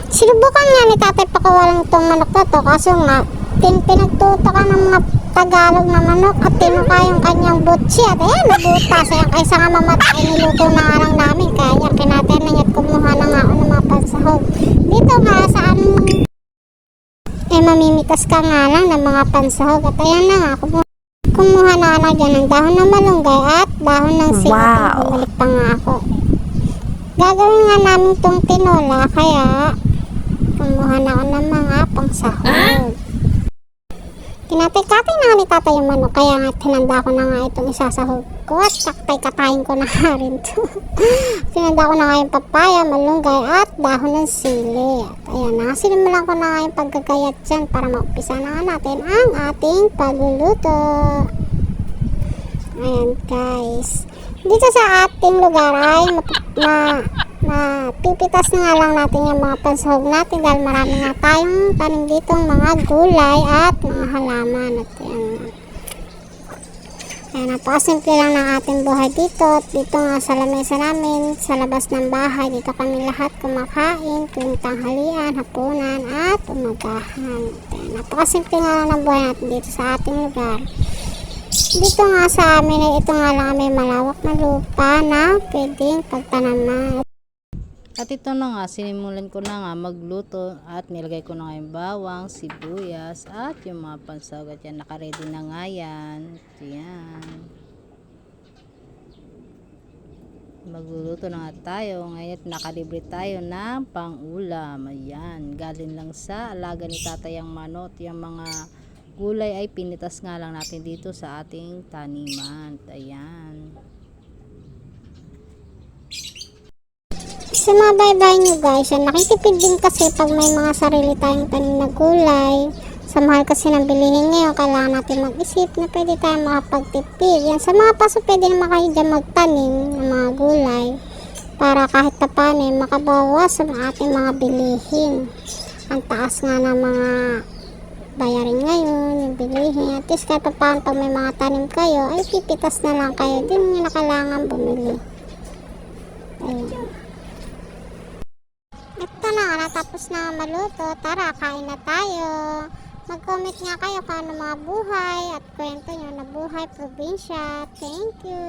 Sinubukan nga ni tatay pakawalan itong manok na to, kaso nga pinagtuto ka ng mga Tagalog na manok at tinuka yung kanyang butsi at ayan, nabutas. Ayan, kaysa nga mamatay, niluto na nga lang namin, kaya yan, kinatay na at kumuha na nga ako ng mga pansahog. Dito nga saan mamimitas ka nga lang ng mga pansahog at ayan na nga, kumuha na nga dyan ng dahon ng malunggay at dahon ng singapin. Bumalik pa nga ako. Gagawin nga namin itong tinola, kaya kumuha na ako ng mga pangsahog. Kinatay-katay na nga ni tatay yung manok, kaya nga tinanda ko na nga itong isasahog ko at kaktay-katayin ko na nga rin ito. Tinanda ko na nga yung papaya, malunggay at dahon ng sili. At ayan na, sinimulan ko na nga yung paggagayat dyan para maumpisa na nga natin ang ating pagluluto. Ayan guys, dito sa ating lugar ay pipitas na nga lang natin yung mga pansahog natin dahil marami nga tayong tanim dito mga gulay at mga halaman. At ayan, napakasimple lang ng ating buhay dito. At dito nga sa lamesa namin, sa labas ng bahay, dito kami lahat kumakain tuwing tanghalian, hapunan at umagahan. Ayan, napakasimple nga lang ng buhay natin dito sa ating lugar. Dito nga sa amin ay ito nga lang may malawak na lupa na pwedeng pagtanaman. At ito na nga, sinimulan ko na nga magluto at nilagay ko na nga yung bawang, sibuyas at yung mga pansahog. At yan, nakaready na nga yan. Ayan. Magluluto na nga tayo. Ngayon, nakalibre tayo ng pang-ulam. Ayan, galing lang sa alaga ni tatay ang manok. Yung mga gulay ay pinitas nga lang natin dito sa ating taniman. Ayan. Sa mga bye-bye nyo guys, yan, nakikipid din kasi pag may mga sarili tayong tanim na gulay. Sa mahal kasi ng bilihin ngayon, kailangan natin mag-isip na pwede tayong makapagtipid. Yan, sa mga paso pwede naman kayo dyan magtanim ng mga gulay para kahit pa paano makabawas sa ating mga bilihin. Ang taas nga ng mga bayarin ngayon, yung bilihin. At least kahit pa paano pag may mga tanim kayo, ay pipitas na lang kayo. Din nyo na kailangan bumili. Ayan. Ito na nga, natapos na maluto. Tara, kain na tayo. Mag-comment nga kayo kung ano mga buhay at kwento nyo na buhay probinsya. Thank you.